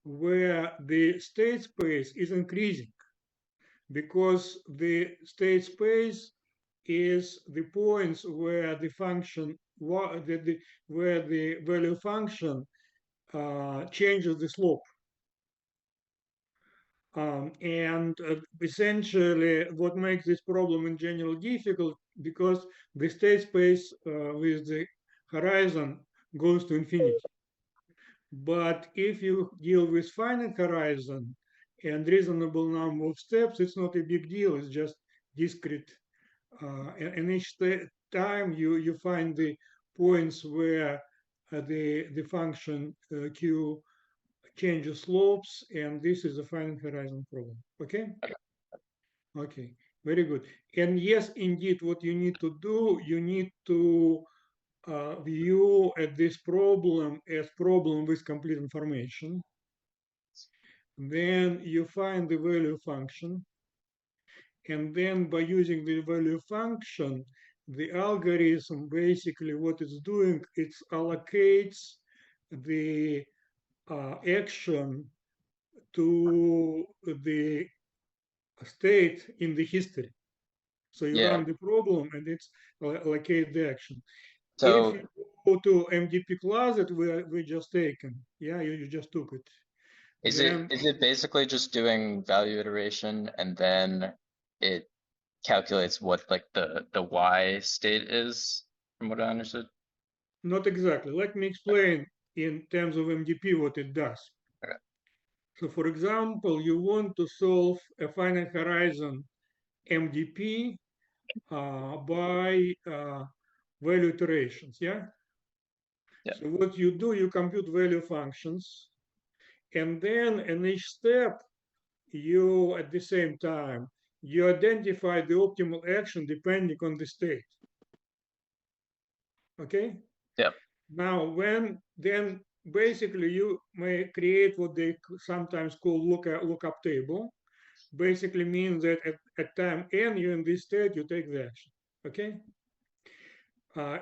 where the state space is increasing, because the state space is the points where the function, where the value function changes the slope. And essentially, what makes this problem in general difficult, because the state space with the horizon goes to infinity. But if you deal with finite horizon and reasonable number of steps, it's not a big deal. It's just discrete. And each time you find the points where the function q changes slopes, and this is a finite horizon problem. Okay? Okay, very good. And yes, indeed, what you need to do, you need to view at this problem as problem with complete information. Then you find the value function. And then by using the value function, the algorithm basically what it's doing, it allocates the action to the state in the history. So you run the problem and it's allocate the action. So if you go to MDP class that we just taken, yeah, you just took it. is it basically just doing value iteration and then it calculates what like the y state is, from what I understood? Not exactly. Let me explain in terms of MDP what it does. Okay. So for example, you want to solve a finite horizon MDP by value iterations, yeah? So what you do, you compute value functions, and then in each step, you, at the same time, you identify the optimal action depending on the state. Okay? Yeah. Now, then basically you may create what they sometimes call lookup table. Basically means that at time n, you're in this state, you take the action. Okay?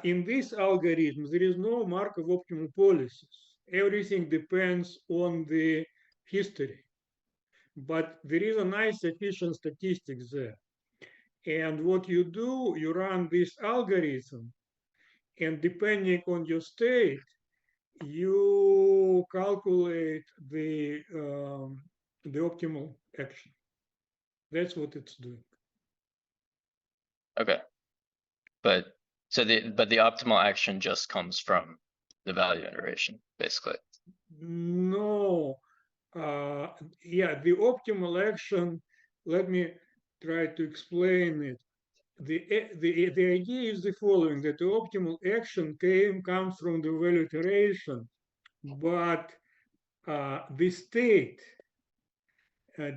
In this algorithm, there is no Markov optimal policies. Everything depends on the history. But there is a nice efficient statistics there. And what you do, you run this algorithm, and depending on your state, you calculate the optimal action. That's what it's doing. Okay. But the optimal action just comes from the value iteration, basically. No. Yeah, the optimal action, let me try to explain it. The idea is the following, that the optimal action comes from the value iteration, but the state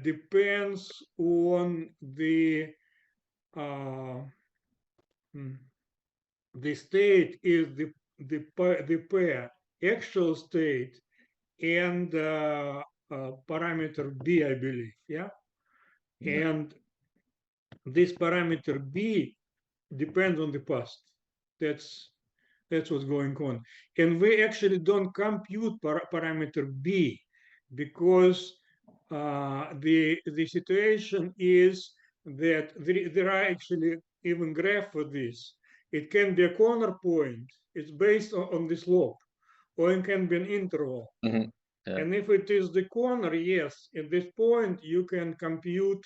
depends on the state is the pair actual state and parameter b, I believe, yeah? And this parameter b depends on the past. That's what's going on. And we actually don't compute parameter b, because the situation is that there are actually even graph for this. It can be a corner point. It's based on the slope, or it can be an interval. Mm-hmm. Yeah. And if it is the corner, yes, at this point you can compute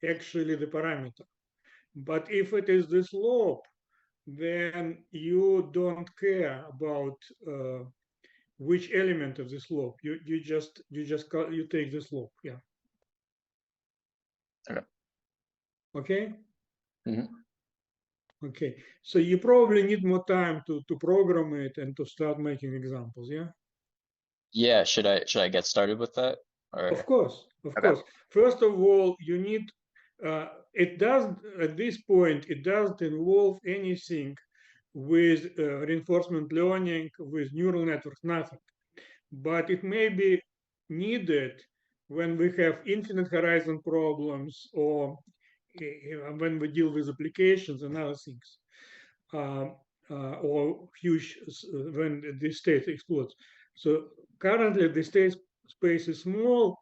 actually the parameter. But if it is the slope, then you don't care about which element of the slope. You take the slope. Yeah. Okay. Okay. Mm-hmm. Okay. So you probably need more time to program it and to start making examples. Yeah. Yeah. Should I get started with that? Or... Of course. Of course. First of all, you need. It does at this point. It doesn't involve anything with reinforcement learning, with neural networks, nothing. But it may be needed when we have infinite horizon problems, or when we deal with applications and other things, or huge when the state explodes. So currently the state space is small,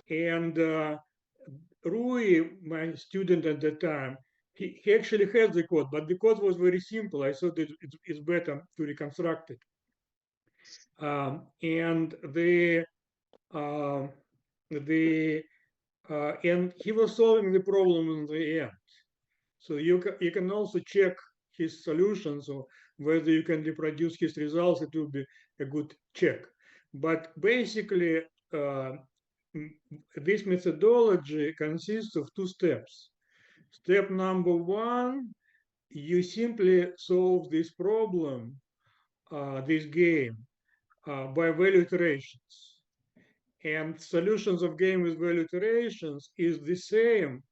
and Rui, my student at the time, he actually has the code, but the code was very simple. I thought that it's better to reconstruct it. And and he was solving the problem in the end. So you can also check his solutions, or whether you can reproduce his results. It will be a good check. But basically, this methodology consists of two steps. Step number one, you simply solve this problem, this game, by value iterations. And solutions of game with value iterations is the same.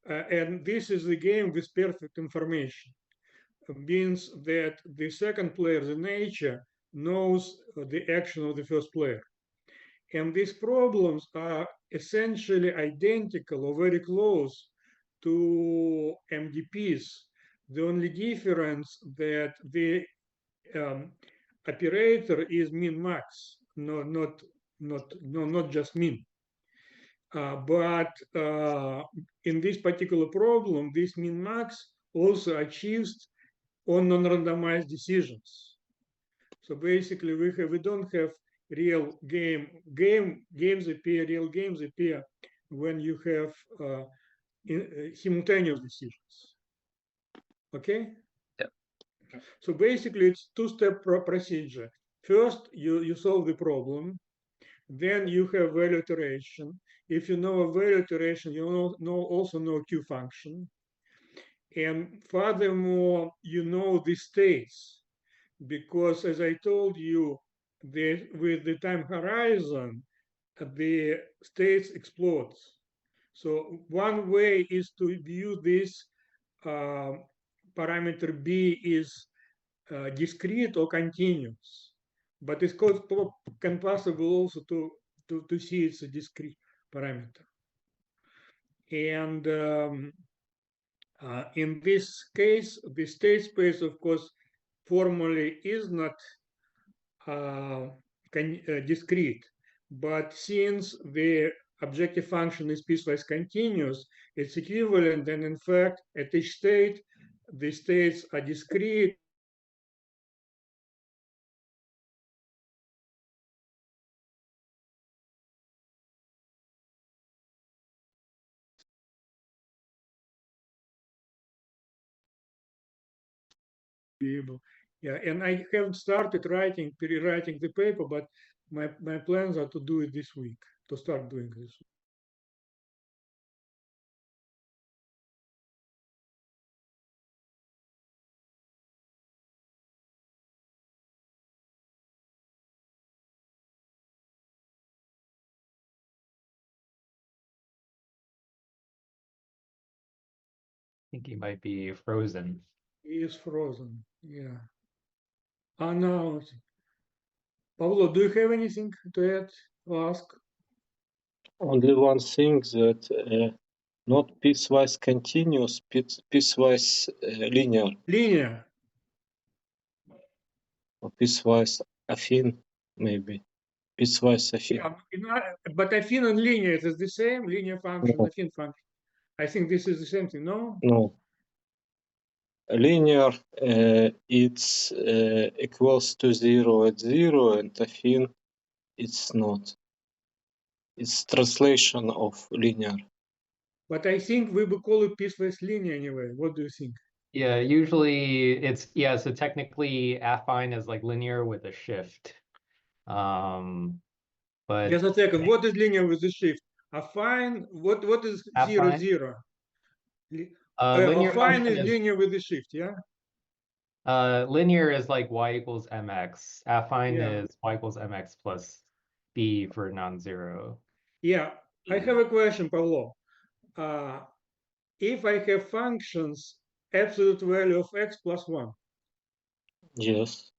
And this is the game with perfect information. It means that the second player, the nature, knows the action of the first player. And these problems are essentially identical or very close to MDPs. The only difference that the operator is min-max, not just min. But in this particular problem, this min-max also achieves on non-randomized decisions. So basically, we don't have real games appear. Real games appear when you have simultaneous decisions. Okay. Yeah. So basically, it's two-step procedure. First, you solve the problem. Then you have value iteration. If you know a value iteration, you also know Q function. And furthermore, you know the states, because as I told you, with the time horizon, the states explode. So one way is to view this parameter B is discrete or continuous, but it's can possible also to see it's a discrete parameter. And in this case, the state space, of course, formally is not discrete, but since the objective function is piecewise continuous, it's equivalent, and in fact, at each state, the states are discrete. Be able, yeah, and I haven't started rewriting the paper, but my plans are to do it this week, to start doing this. I think he might be frozen. He is frozen, yeah. Now, Pavlo, do you have anything to add or ask? Only one thing, that not piecewise continuous, piecewise linear, Linear. or piecewise affine, maybe. Piecewise affine. Yeah, but affine and linear is the same, linear function, No. affine function. I think this is the same thing, no? No. Linear, it's equals to 0 at 0, and affine, it's not. It's translation of linear. But I think we would call it piecewise linear anyway. What do you think? Yeah, usually it's, yeah, so technically affine is like linear with a shift. But Just a second, what is linear with the shift? Affine, what is Affine? 0, 0? Linear Affine function is is linear with the shift, yeah? linear is like y equals mx. Affine Yeah. is y equals mx plus b for non-zero. Yeah, I have a question, Pavlo. If I have functions absolute value of x plus 1, Yes.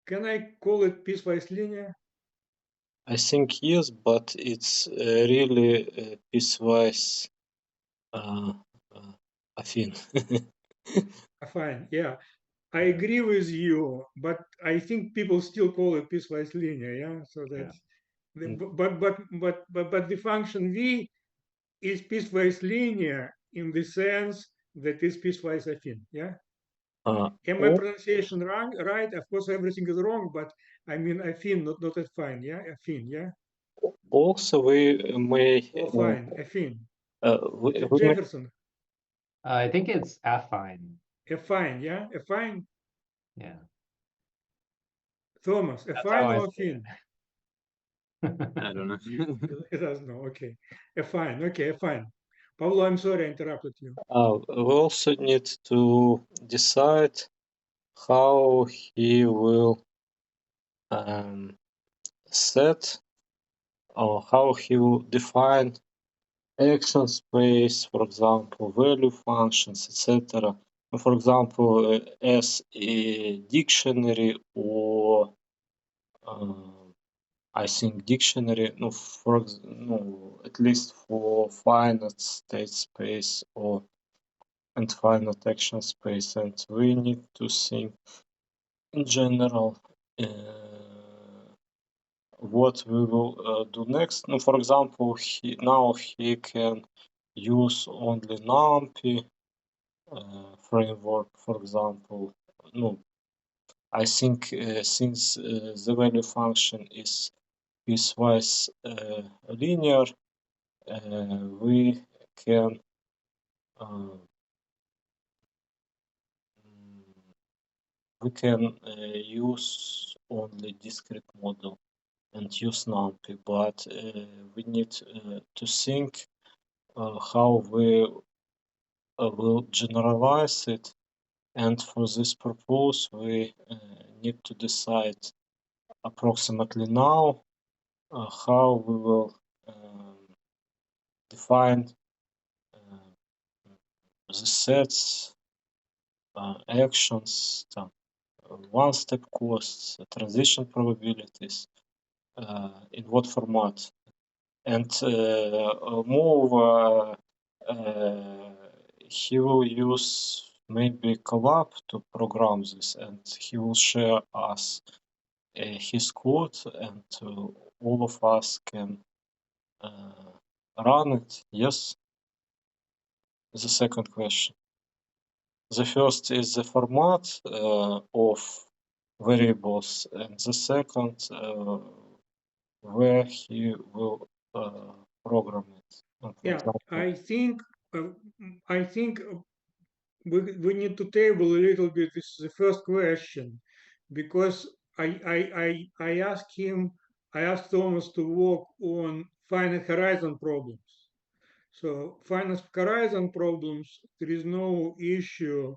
can I call it piecewise linear? I think yes, but it's really piecewise affine. Fine, yeah. I agree with you, but I think people still call it piecewise linear, yeah? So that's But the function v is piecewise linear in the sense that it's piecewise affine. Yeah. Am my pronunciation wrong? Right? Of course, everything is wrong, but I mean affine, not affine. Yeah, affine. Yeah. Also, we may Affine, affine. we may Jefferson, I think it's affine. affine. Yeah, affine. Yeah. Thomas, That's affine how I or say it. affine? I don't know. He doesn't know. Okay, affine. Okay, affine. Pablo, I'm sorry I interrupted you. we also need to decide how he will set or how he will define action space, for example, value functions, etc. For example, as a dictionary or I think dictionary, no, at least for finite state space or and finite action space, and we need to think in general what we will do next. No, for example, now he can use only NumPy framework, for example. No, I think since the value function is piecewise linear, we can use only discrete model and use NumPy, but we need to think how we will generalize it, and for this purpose we need to decide approximately now how we will define the sets, actions, one-step costs, transition probabilities, in what format. And moreover, he will use maybe Collab to program this, and he will share us his code, and all of us can run it. Yes. The second question. The first is the format of variables, and the second where he will program it. Yeah, I think we need to table a little bit this the first question, because I asked Thomas to work on finite horizon problems. So finite horizon problems, there is no issue.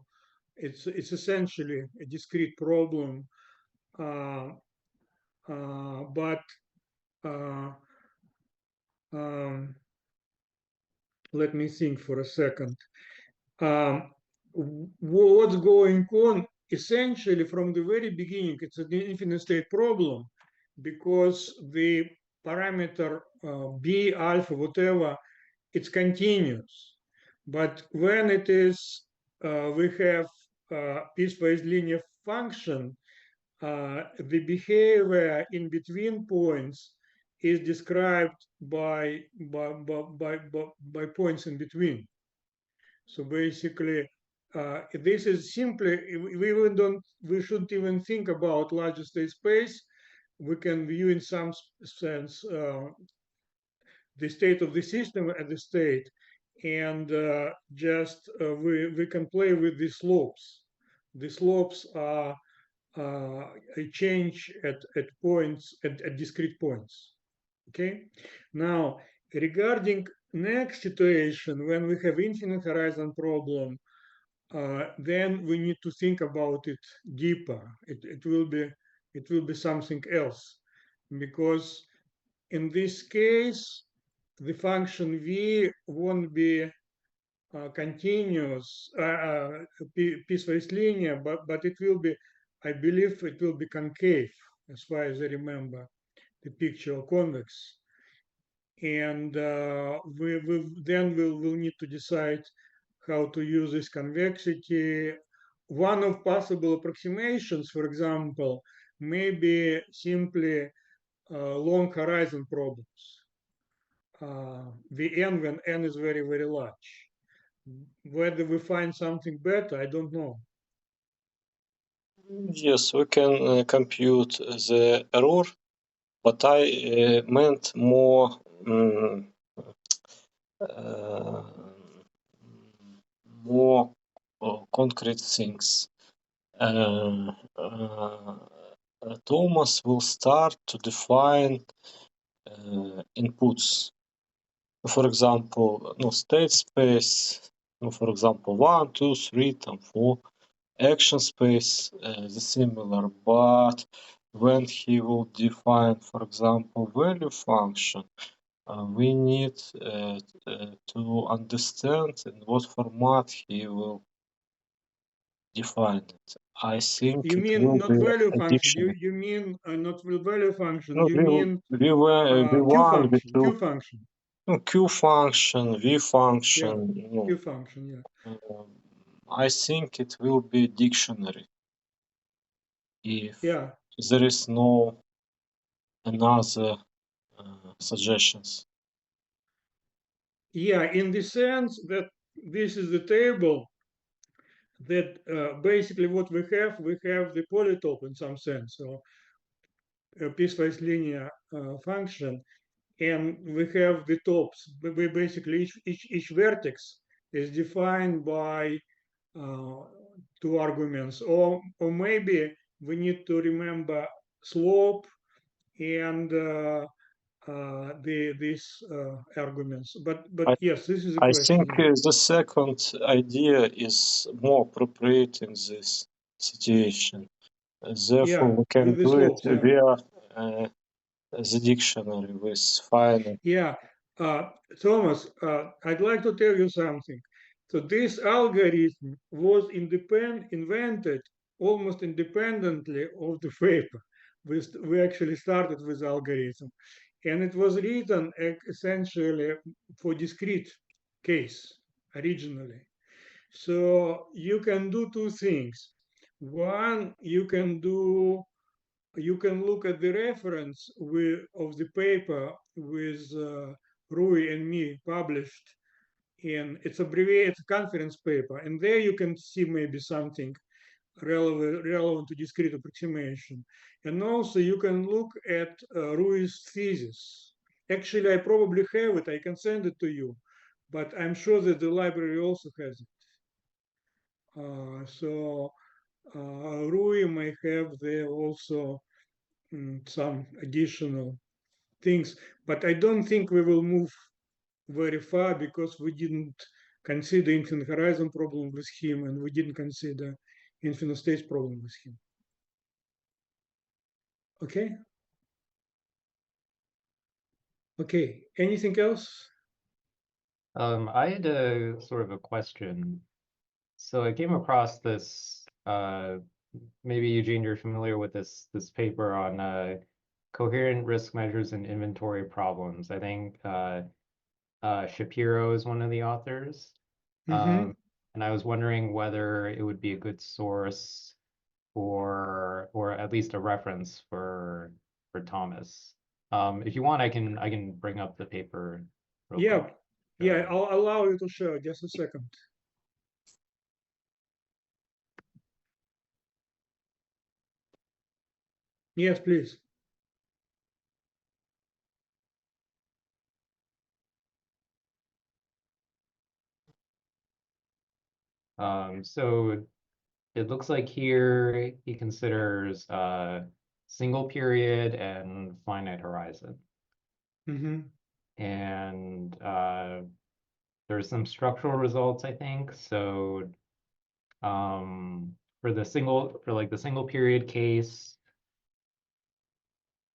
It's essentially a discrete problem, but let me think for a second. What's going on essentially from the very beginning, it's an infinite state problem, because the parameter b alpha whatever, it's continuous. But when it is we have piecewise linear function, the behavior in between points is described by points in between. So basically, this is simply, we shouldn't even think about larger state space. We can view in some sense the state of the system at the state, and just we can play with the slopes. The slopes are a change at points, at discrete points. Okay. Now, regarding next situation, when we have infinite horizon problem, then we need to think about it deeper. It will be something else, because in this case, the function v won't be continuous, piecewise linear, but it will be, I believe, it will be concave, as far as I remember the picture, or convex. And we'll need to decide how to use this convexity. One of possible approximations, for example, may be simply long horizon problems. Vn when n is very, very large. Whether we find something better, I don't know. Yes, we can compute the error, but I meant more more concrete things. Thomas will start to define inputs. For example, state space, for example, 1, 2, 3, 4. Action space, the similar, but when he will define, for example, value function, we need to understand in what format he will define it. I think You it mean will not be value a function? dictionary. You mean not value function? No, You mean Q V1, function? V2, Q function. Q function, V function. Q function. Yeah. I think it will be dictionary if Yeah. there is no another suggestions. Yeah, in the sense that this is the table that basically what we have the polytope in some sense, or a piecewise linear function, and we have the tops. We basically each vertex is defined by two arguments, or maybe we need to remember slope and these arguments. But yes, this is a I question. think the second idea is more appropriate in this situation. Therefore, we can with the do it slopes. Yeah. via the dictionary with finite. Yeah, Thomas, I'd like to tell you something. So this algorithm was invented almost independently of the paper. We actually started with algorithm, and it was written essentially for discrete case originally. So you can do two things. One, you can look at the reference of the paper with Rui and me published in, it's abbreviated conference paper, and there you can see maybe something relevant to discrete approximation. And also you can look at Rui's thesis. Actually, I probably have it, I can send it to you, but I'm sure that the library also has it. So Rui may have there also some additional things, but I don't think we will move very far because we didn't consider infinite horizon problem with him, and we didn't consider infinite states problem with him. Okay. Okay. Anything else? I had a sort of a question. So I came across this, maybe Eugene, you're familiar with this paper on coherent risk measures and inventory problems. I think Shapiro is one of the authors. Mm-hmm. And I was wondering whether it would be a good source for, or at least a reference for Thomas. If you want, I can bring up the paper real Yeah. quick. Yeah, I'll allow you to share. Just a second. Yes, please. So it looks like here he considers single period and finite horizon. Mm-hmm. And there's some structural results, I think. So for the single period case,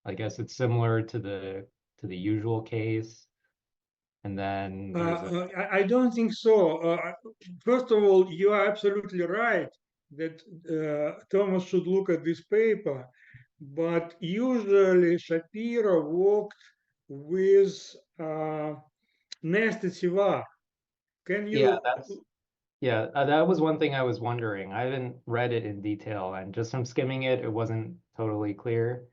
I guess it's similar to the usual case. And then there's I don't think so. First of all, you are absolutely right that Thomas should look at this paper, but usually Shapiro worked with nested CVaR. Can you? that was one thing I was wondering. I haven't read it in detail, and just from skimming it, it wasn't totally clear.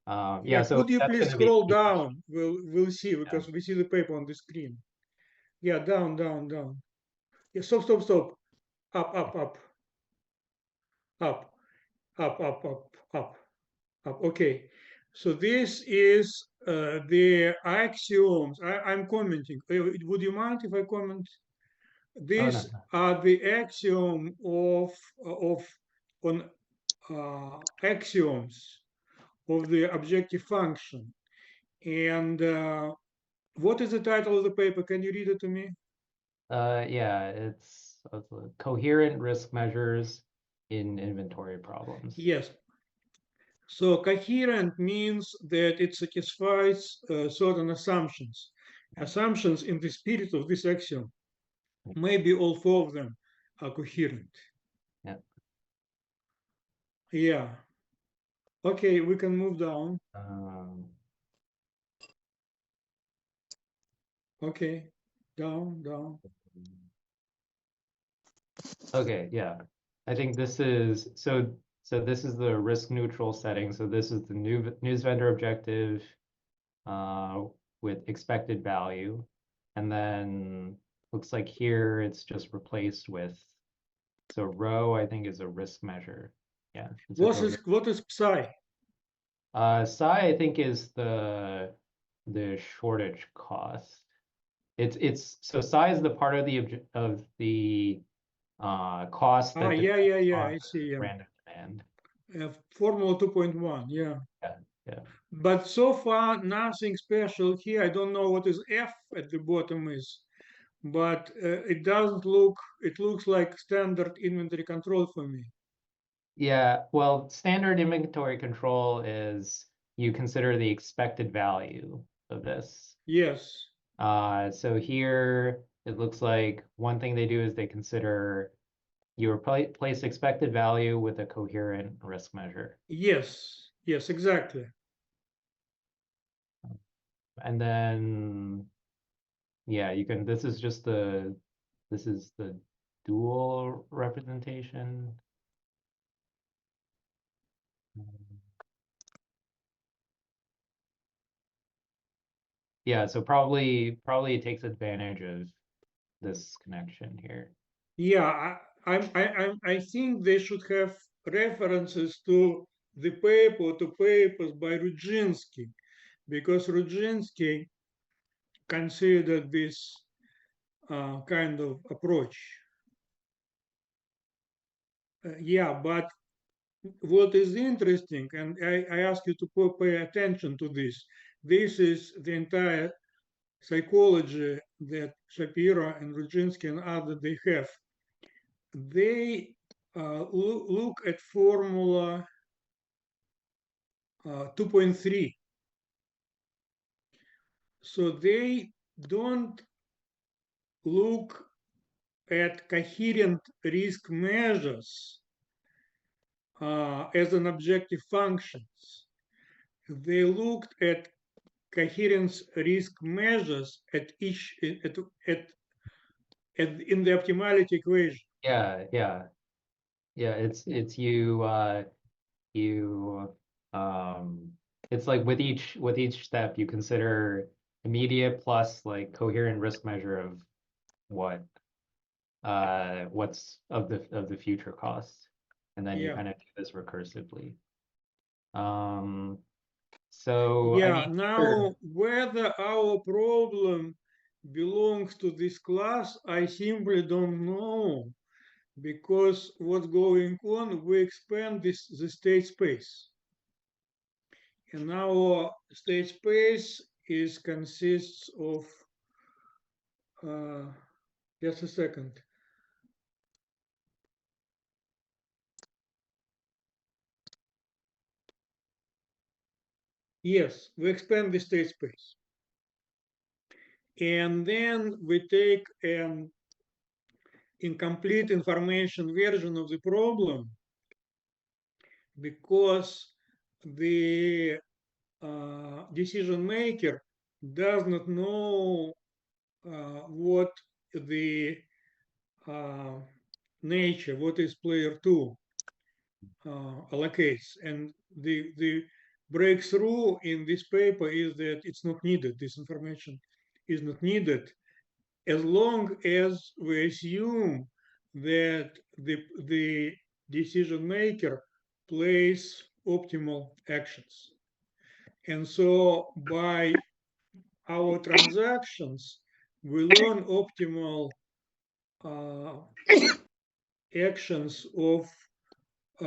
Yeah, so could you that's please gonna be scroll the key question. down? We'll see, because we see the paper on the screen. Yeah, down. Yeah, stop. Up. Okay, so this is the axioms. I'm commenting. Would you mind if I comment? Oh, These no. are the axiom on axioms of the objective function. And what is the title of the paper? Can you read it to me? Yeah, it's coherent risk measures in inventory problems. Yes. So coherent means that it satisfies certain assumptions. Assumptions in the spirit of this axiom. Maybe all four of them are coherent. Yeah. Yeah. Okay, we can move down. Okay, down. Okay, yeah. I think this is so this is the risk neutral setting. So this is the new news vendor objective with expected value. And then looks like here it's just replaced with, so rho I think is a risk measure. Yeah. What is psi? Psi I think is the shortage cost. It's so psi is the part of the cost that depends Yeah, on I see. Yeah. random demand. Formula 2.1, yeah. Yeah. But so far, nothing special here. I don't know what is F at the bottom is, but it doesn't look, it looks like standard inventory control for me. Yeah, well, standard inventory control is you consider the expected value of this. Yes. So here it looks like one thing they do is they consider you replace expected value with a coherent risk measure. Yes, exactly. And then, yeah, you can, this is the dual representation. Yeah, so probably it takes advantage of this connection here. Yeah, I think they should have references to the paper, to papers by Rudziński, because Rudziński considered this kind of approach. Yeah, but what is interesting, and I ask you to pay attention to this, this is the entire psychology that Shapiro and Rudziński and others they have. They look at formula 2.3. So they don't look at coherent risk measures as an objective functions. They looked at coherence risk measures at each in the optimality equation. Yeah. It's it's like with each step you consider immediate plus like coherent risk measure of what's of the future costs, and then you kind of do this recursively. So I Yeah, mean, now whether our problem belongs to this class, I simply don't know, because what's going on, we expand the state space. And our state space consists of, just a second. Yes, we expand the state space. And then we take an incomplete information version of the problem, because the decision maker does not know what the nature, what is player 2 allocates. And the breakthrough in this paper is that it's not needed. This information is not needed as long as we assume that the decision maker plays optimal actions. And so by our transactions, we learn optimal actions of we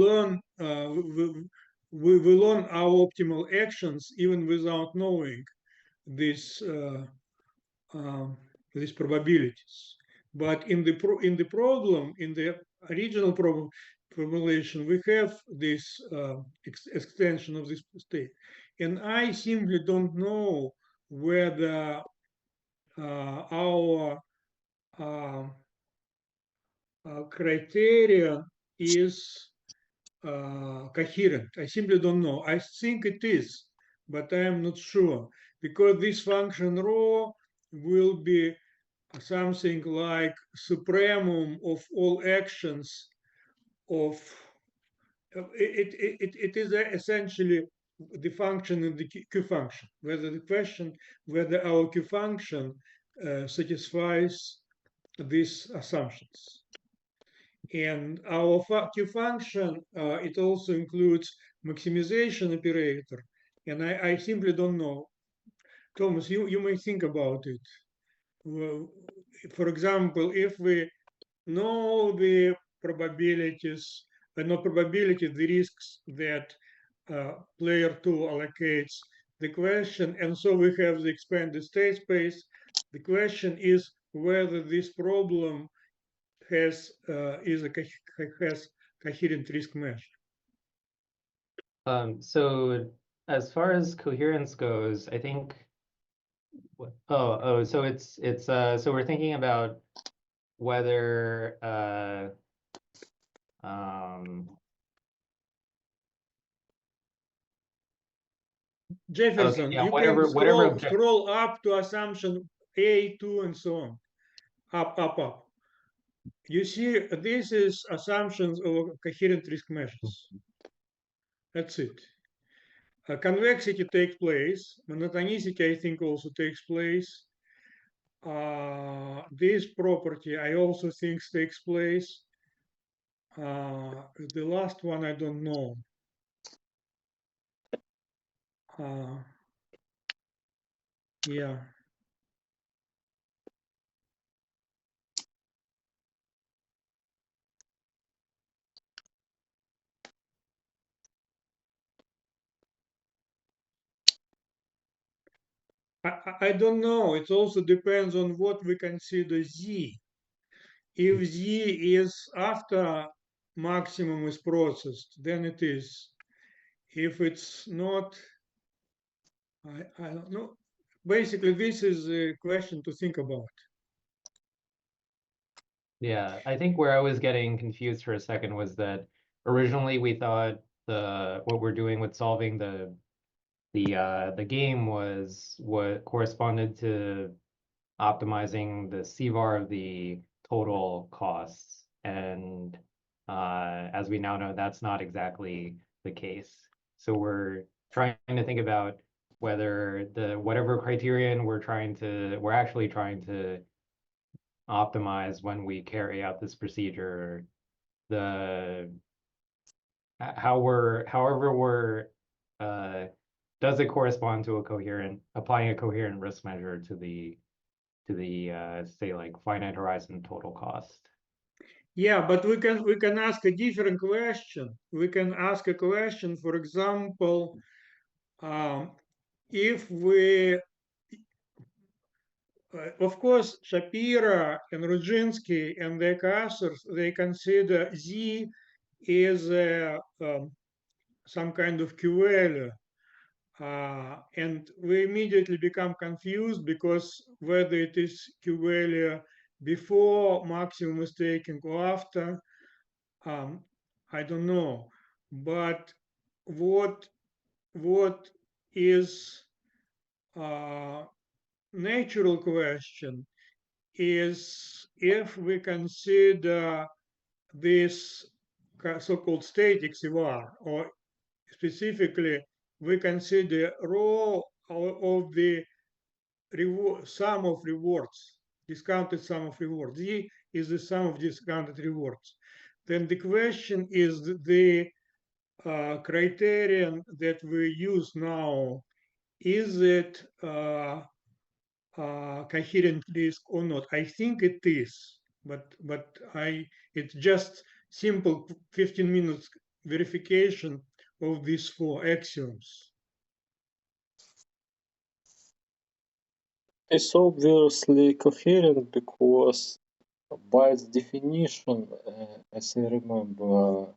learn we learn our optimal actions even without knowing these these probabilities. But in the problem, in the original formulation, we have this extension of this state, and I simply don't know whether our criterion is coherent. I simply don't know. I think it is, but I am not sure, because this function rho will be something like supremum of all actions of it is essentially the function in the Q function, whether the question whether our Q function satisfies these assumptions. And our Q function, it also includes maximization operator. And I simply don't know. Thomas, you may think about it. Well, for example, if we know the probabilities, but not probability, the risks that player 2 allocates the question, and so we have the expanded state space, the question is whether this problem has coherent risk measure. So as far as coherence goes, I think so it's so we're thinking about whether Jefferson, okay, yeah, you whatever can scroll up to assumption A2 and so on, up. You see, this is assumptions of coherent risk measures. That's it. Convexity takes place. Monotonicity, I think, also takes place. This property, I also think, takes place. The last one, I don't know. Yeah. I don't know. It also depends on what we consider Z. If Z is after maximum is processed, then it is. If it's not, I don't know. Basically, this is a question to think about. Yeah, I think where I was getting confused for a second was that originally we thought what we're doing with solving the game was what corresponded to optimizing the CVaR of the total costs. And as we now know, that's not exactly the case. So we're trying to think about whether whatever criterion we're actually trying to optimize when we carry out this procedure, does it correspond to applying a coherent risk measure to the say like finite horizon total cost? Yeah, but we can ask a different question. We can ask a question, for example, if we of course, Shapiro and Rudzinsky and their co-authors, they consider Z is some kind of Q-value. And we immediately become confused because whether it is Q-value before maximum is taken or after, I don't know. But what is natural question is if we consider this so-called static CVaR, or specifically, we consider row of the sum of rewards, discounted sum of rewards. Z is the sum of discounted rewards. Then the question is the criterion that we use now, is it coherent list or not? I think it is, but it's just simple 15 minutes verification of these 4 axioms. It's obviously coherent because by its definition, as I remember,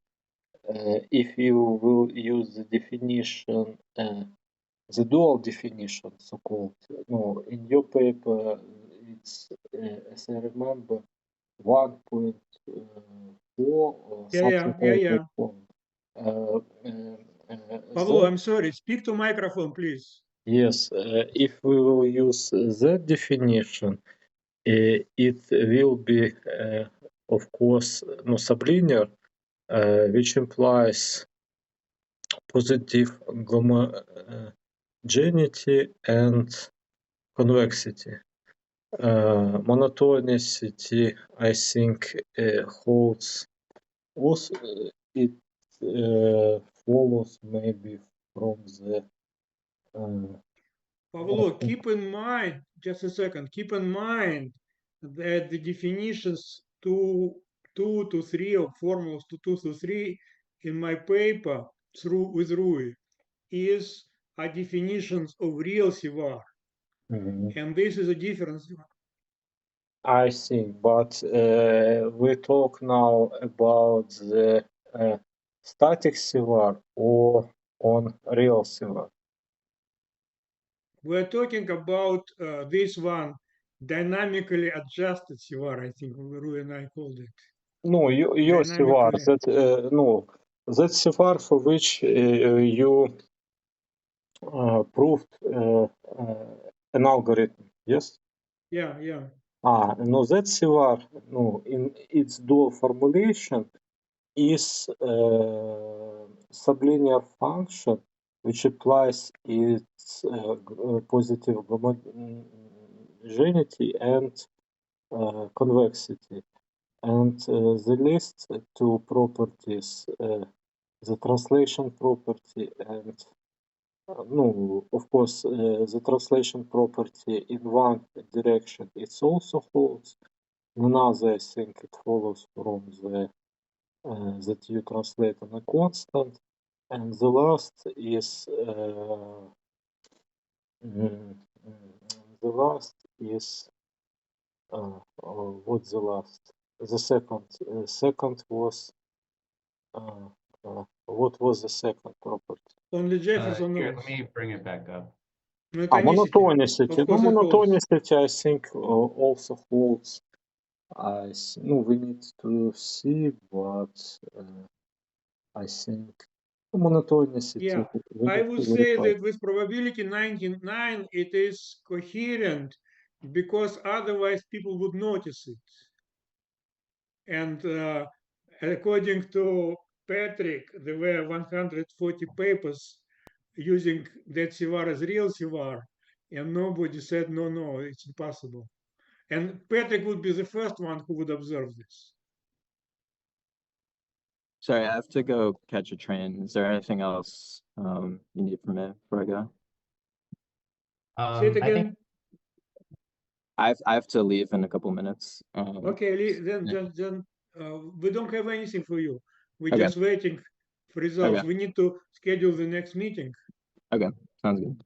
if you will use the definition, the dual definition, so-called, no, in your paper, it's, as I remember, 1.4 or something like Yeah. that. Pablo, I'm sorry, speak to microphone, please. Yes, if we will use that definition, it will be, of course, no sublinear, which implies positive homogeneity and convexity. Monotonicity, I think, holds also, it follows maybe from the Pablo, keep in mind, just a second, keep in mind that the definitions 2 to 3 of formulas 2 to 3 in my paper with Rui are definitions of real CVaR. And this is a difference. I see, but we talk now about the static CVaR or on real CVaR. We're talking about this one, dynamically adjusted CVaR, I think Rui and I called it. No, your CVaR, that no, that CVaR for which you proved an algorithm, yes? Yeah. No, that CVaR, no, in its dual formulation is sublinear function which applies its positive homogeneity and convexity. And the list two properties, the translation property and no, of course, the translation property in one direction it's also holds. In another, I think it follows from the that you translate on a constant, and the last is what's the last? The second was what was the second property? Only Jefferson Here, knows. let me bring it back up. Monotonicity. Of course it holds. Monotonicity, I think, also holds. No, we need to see, but I think monotonicity. Yeah, I would say that with probability 99, it is coherent because otherwise people would notice it. And according to Patrick, there were 140 papers using that CVaR as real CVaR, and nobody said, no, it's impossible. And Patrick would be the first one who would observe this. Sorry, I have to go catch a train. Is there anything else you need from me before I go? Say it I think again. I have to leave in a couple minutes. Okay, then we don't have anything for you. We're Okay. just waiting for results. Okay. We need to schedule the next meeting. Okay, sounds good.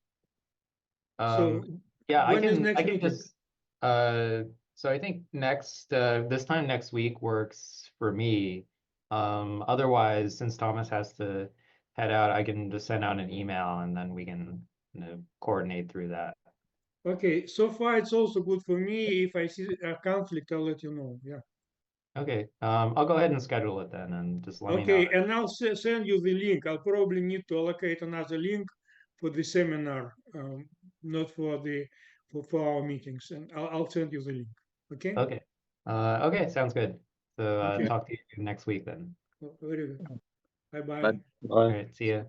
So yeah, when is I next can meeting? just so I think next this time next week works for me. Otherwise, since Thomas has to head out, I can just send out an email and then we can coordinate through that. Okay, so far it's also good for me. If I see a conflict, I'll let you know. Yeah. Okay, I'll go ahead and schedule it then and just let me know. Okay, and I'll send you the link. I'll probably need to allocate another link for the seminar, not for for our meetings. And I'll send you the link. Okay. Okay. Okay, sounds good. So Okay. talk to you next week then. Very good. Bye-bye. Bye. All right, see ya.